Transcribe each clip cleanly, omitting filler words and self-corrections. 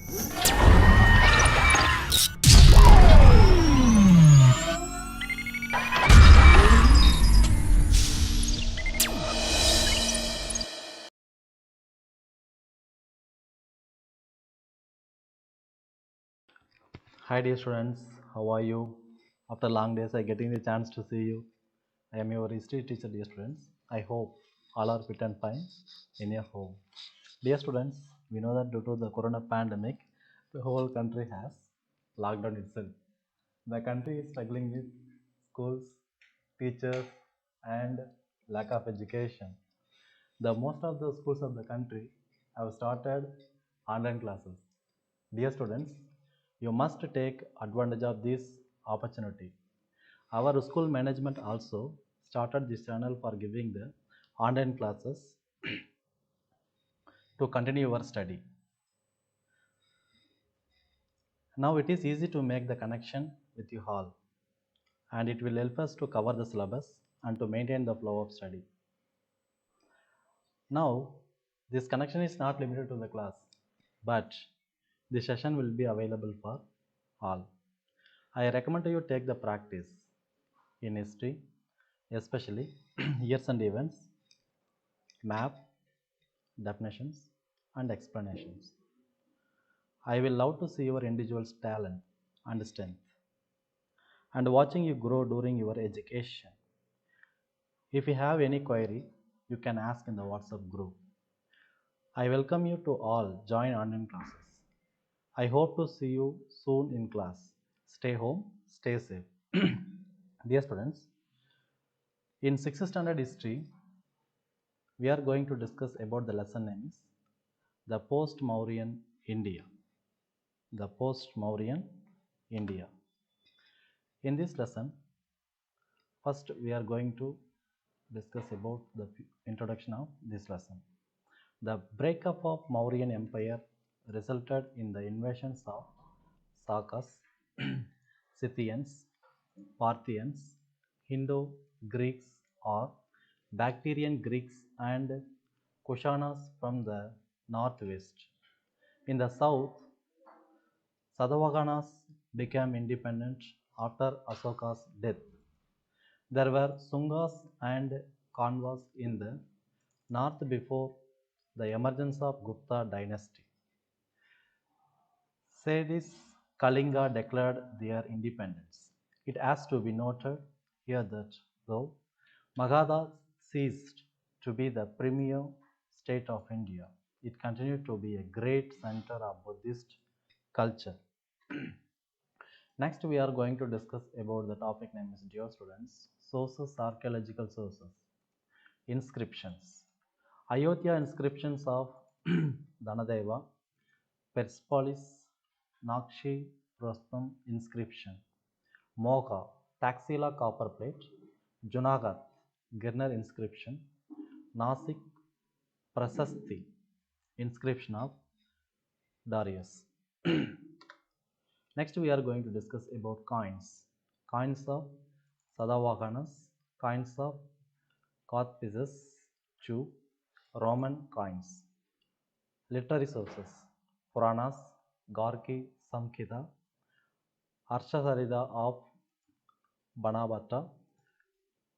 Hi dear students, how are you? After long days I getting the chance to see you. I am your history teacher dear students. I hope all are fit and fine in your home. Dear students, we know that due to the corona pandemic, the whole country has locked down itself. The country is struggling with schools, teachers and lack of education. The most of the schools of the country have started online classes. Dear students, you must take advantage of this opportunity. Our school management also started this channel for giving the online classes to continue your study. Now it is easy to make the connection with you all, and it will help us to cover the syllabus and to maintain the flow of study. Now this connection is not limited to the class, but the session will be available for all. I recommend you take the practice in history, especially years and events, map, definitions, and explanations. I will love to see your individual's talent and strength and watching you grow during your education. If you have any query, you can ask in the WhatsApp group. I welcome you to all join online classes. I hope to see you soon in class. Stay home, stay safe. Dear students, in 6th standard history, we are going to discuss about the lesson name is the post-Mauryan India. The post-Mauryan India. In this lesson, first we are going to discuss about the introduction of this lesson. The breakup of Mauryan Empire resulted in the invasions of Sakas, Scythians, Parthians, Indo-Greeks or Bactrian Greeks and Kushanas from the northwest. In the south, Satavahanas became independent after Asoka's death. There were Sungas and Kanvas in the north before the emergence of Gupta dynasty. Saidis Kalinga declared their independence. It has to be noted here that though Magadha ceased to be the premier state of India, it continued to be a great center of Buddhist culture. Next, we are going to discuss about the topic name is dear students, sources, archaeological sources, inscriptions. Ayodhya inscriptions of Dhanadeva, Persepolis, Nakshi Prostam inscription, Moga, Taxila copper plate, Junagadh, Girnar inscription, Nasik Prasasti inscription of Darius. Next, we are going to discuss about coins. Coins of Sadavahanas, coins of Kothpises, Chu, Roman coins. Literary sources Puranas, Gargi Samkhita, Arshasarida of Banabhatta,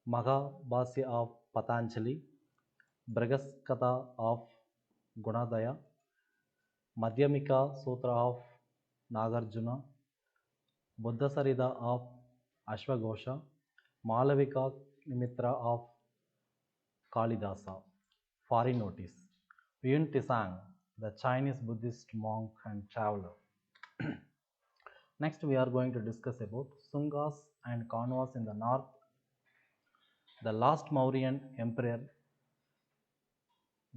Mahabhasya of Patanjali, Brihaskata of Gunadaya, Madhyamika Sutra of Nagarjuna, Buddhasarida of Ashwagosha, Malavika Nimitra of Kalidasa. Foreign notice. Yun Tisang, the Chinese Buddhist monk and traveler. Next, we are going to discuss about Sungas and Kanvas in the north. The last Mauryan emperor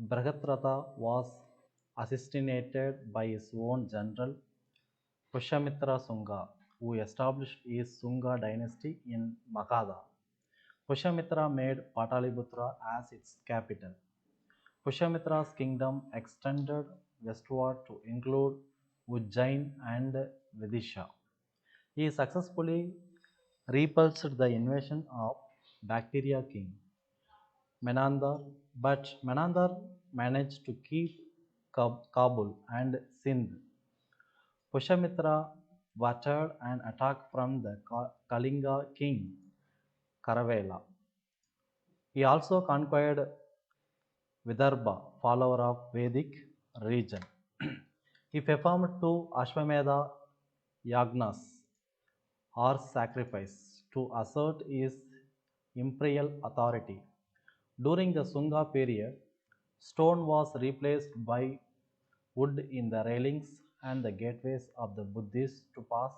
Brihadrata was assassinated by his own general Pushyamitra Sunga, who established his Sunga dynasty in Magadha. Pushyamitra made Pataliputra as its capital. Pushyamitra's kingdom extended westward to include Ujjain and Vidisha. He successfully repulsed the invasion of Bactria king Menandar, but Menandar managed to keep Kabul and Sindh. Pushyamitra battered an attack from the Kalinga king Karavela. He also conquered Vidarbha, follower of Vedic region. He performed two Ashwamedha yagnas or sacrifice to assert his imperial authority. During the Sunga period, stone was replaced by wood in the railings and the gateways of the Buddhist stupas,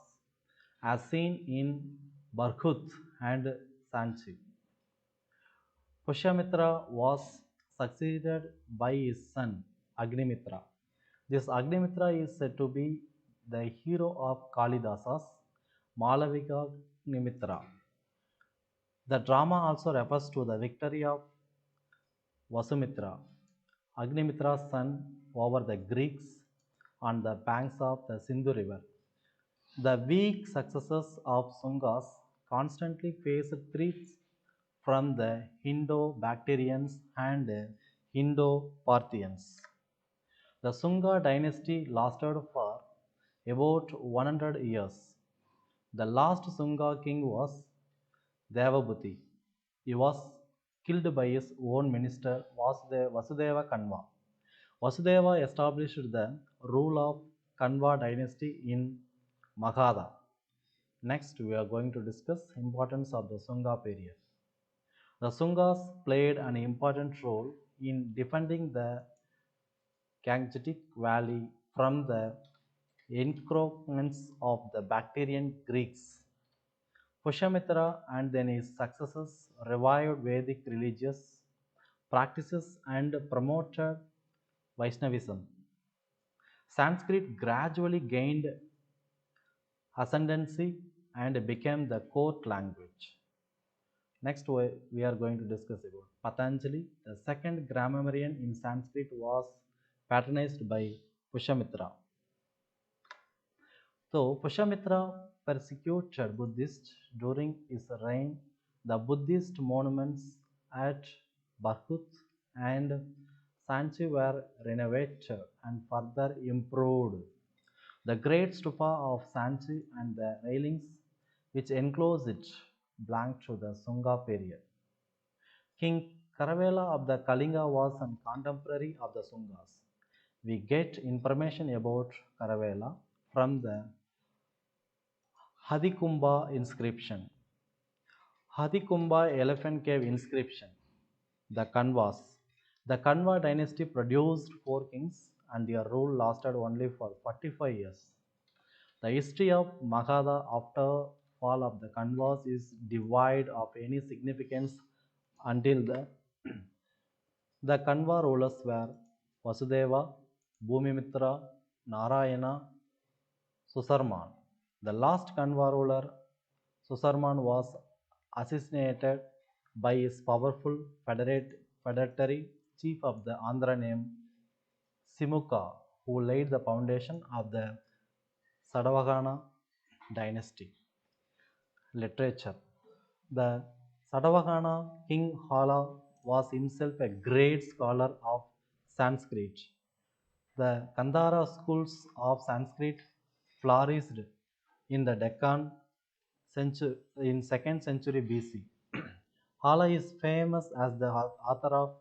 as seen in Barhut and Sanchi. Pushyamitra was succeeded by his son Agnimitra. This Agnimitra is said to be the hero of Kalidasa's Malavika Nimitra. The drama also refers to the victory of Vasumitra, Agnimitra's son, over the Greeks on the banks of the Sindhu River. The weak successors of Sungas constantly faced threats from the Indo-Bactrians and Indo-Parthians. The Sunga dynasty lasted for about 100 years. The last Sunga king was Devabhuti. He was killed by his own minister Vasudeva Kanva. Vasudeva established the rule of Kanva dynasty in Magadha. Next, we are going to discuss importance of the Sunga period. The Sungas played an important role in defending the Gangetic Valley from the encroachments of the Bactrian Greeks. Pushyamitra and then his successors revived Vedic religious practices and promoted Vaishnavism. Sanskrit gradually gained ascendancy and became the court language. Next, we are going to discuss about Patanjali. The second grammarian in Sanskrit was patronized by Pushyamitra. Though Pushyamitra persecuted Buddhists during his reign, the Buddhist monuments at Barhut and Sanchi were renovated and further improved. The great stupa of Sanchi and the railings which enclose it belong to the Sunga period. King Karavela of the Kalinga was a contemporary of the Sungas. We get information about Karavela from the Hadikumbha inscription. Hadikumbha elephant cave inscription. The Kanvas. The Kanva dynasty produced four kings and their rule lasted only for 45 years. The history of Magadha after fall of the Kanvas is devoid of any significance until the Kanva rulers were Vasudeva, Bhumimitra, Narayana, Susarman. The last Kanva ruler, Susarman, was assassinated by his powerful federatory chief of the Andhra named Simukha, who laid the foundation of the Sadavahana dynasty. Literature. The Sadavahana king Hala was himself a great scholar of Sanskrit. The Gandhara schools of Sanskrit flourished in the Deccan in 2nd century BC. Hala is famous as the author of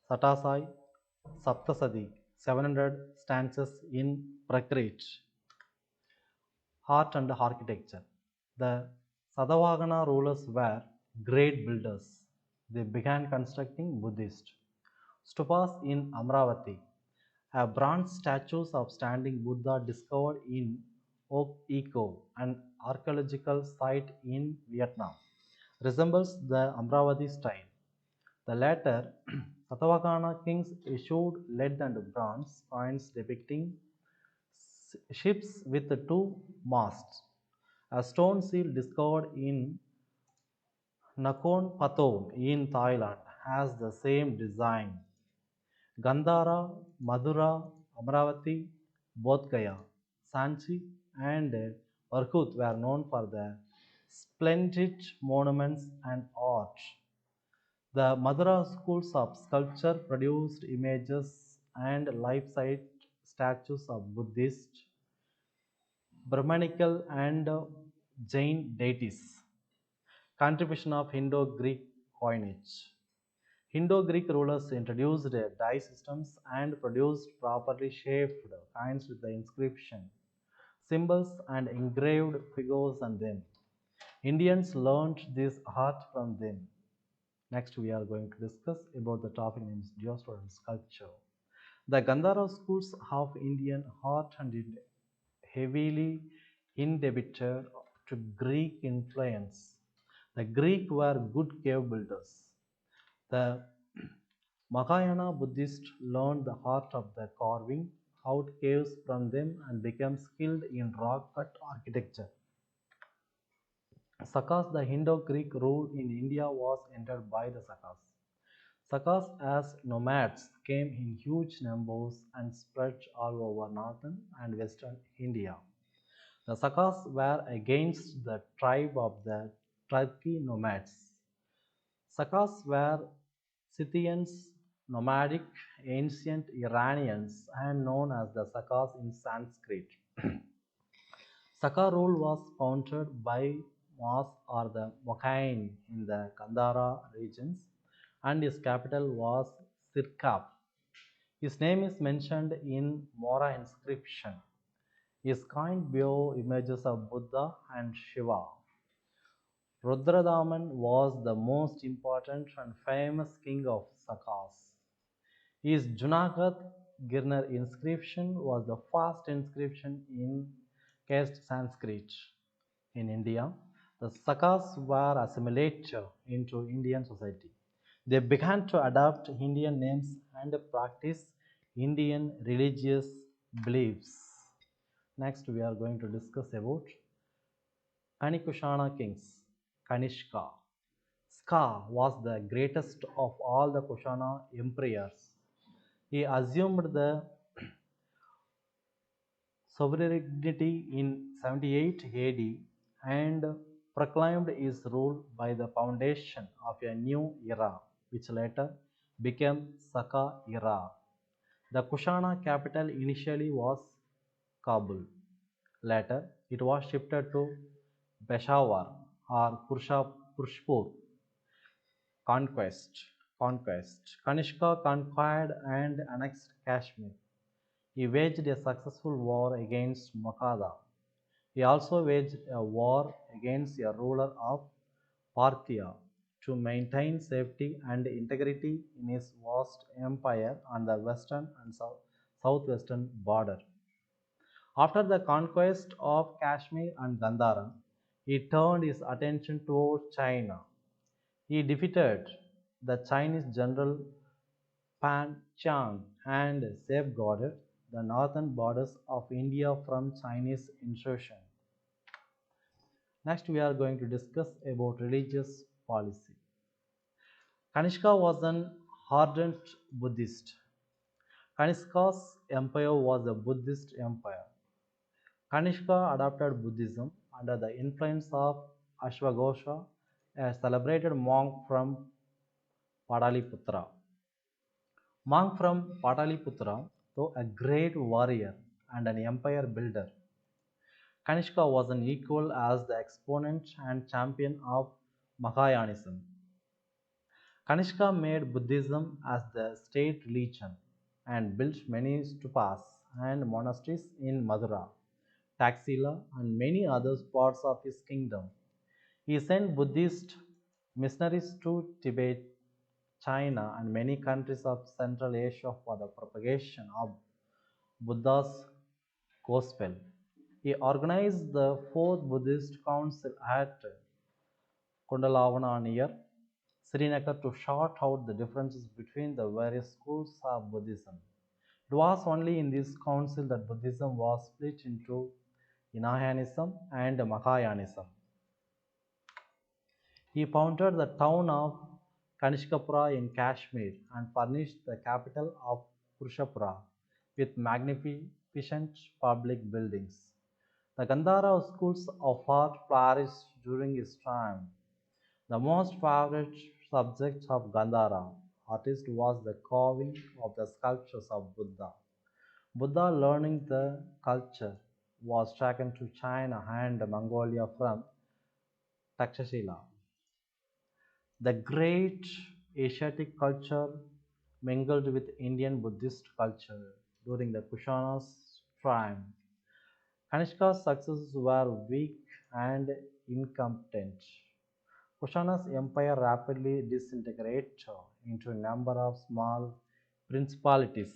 Satasai Saptasadi, 700 stanzas in Prakrit. Art and architecture. The Sadavahana rulers were great builders. They began constructing Buddhist stupas in Amravati. A bronze statues of standing Buddha discovered in Oak Eco, an archaeological site in Vietnam, resembles the Amravati style. The latter Satavahana kings issued lead and bronze coins depicting ships with two masts. A stone seal discovered in Nakhon Pathom in Thailand has the same design. Gandhara, Madura, Amravati, Bodh Gaya, Sanchi, and Barhut were known for their splendid monuments and art. The Madura schools of sculpture produced images and life-size statues of Buddhists Brahmanical and Jain deities. Contribution of Indo-Greek coinage. Indo-Greek rulers introduced die systems and produced properly shaped coins with the inscription, symbols and engraved figures on them. Indians learned this art from them. Next, we are going to discuss about the topic named geospatial sculpture. The Gandhara schools of Indian art and heavily indebted to Greek influence. The Greek were good cave builders. The Mahayana Buddhists learned the art of the carving out caves from them and became skilled in rock cut architecture. Sakas, the Indo-Greek rule in India was entered by the Sakas. Sakas as nomads came in huge numbers and spread all over northern and western India. The Sakas were against the tribe of the Turki nomads. Sakas were Scythians, nomadic ancient Iranians, and known as the Sakas in Sanskrit. Saka rule was founded by Mas or the Mokain in the Gandhara regions, and his capital was Sirkap. His name is mentioned in Mora inscription. His coin bore images of Buddha and Shiva. Rudradaman was the most important and famous king of Sakas. His Junagadh Girnar inscription was the first inscription in cast Sanskrit in India. The Sakas were assimilated into Indian society. They began to adopt Indian names and practice Indian religious beliefs. Next, we are going to discuss about Kanikushana kings. Kanishka. Ska was the greatest of all the Kushana emperors. He assumed the sovereignty in 78 AD and proclaimed his rule by the foundation of a new era, which later became Saka era. The Kushana capital initially was Kabul. Later, it was shifted to Peshawar or Purshpur. Conquest. Kanishka conquered and annexed Kashmir. He waged a successful war against Magadha. He also waged a war against a ruler of Parthia to maintain safety and integrity in his vast empire on the western and southwestern border. After the conquest of Kashmir and Gandhara, he turned his attention toward China. He defeated the Chinese general Pan Chang and safeguarded the northern borders of India from Chinese intrusion. Next, we are going to discuss about religious policy. Kanishka was an ardent Buddhist. Kanishka's empire was a Buddhist empire. Kanishka adopted Buddhism under the influence of Ashwagosha, a celebrated monk from Padaliputra. Monk from Pataliputra, though a great warrior and an empire builder, Kanishka was an equal as the exponent and champion of Mahayanism. Kanishka made Buddhism as the state religion and built many stupas and monasteries in Madura, Taxila, and many other parts of his kingdom. He sent Buddhist missionaries to Tibet, China, and many countries of Central Asia for the propagation of Buddha's gospel. He organized the Fourth Buddhist Council at Kundalavana near Srinagar to sort out the differences between the various schools of Buddhism. It was only in this council that Buddhism was split into Hinayanism and Mahayanism. He founded the town of Kanishkapura in Kashmir and furnished the capital of Purshapura with magnificent public buildings. The Gandhara schools of art flourished during his time. The most favorite subject of Gandhara artist was the carving of the sculptures of Buddha. Buddha learning the culture was taken to China and Mongolia from Takshashila. The great Asiatic culture mingled with Indian Buddhist culture during the Kushana's triumph. Kanishka's successors were weak and incompetent. Kushana's empire rapidly disintegrated into a number of small principalities.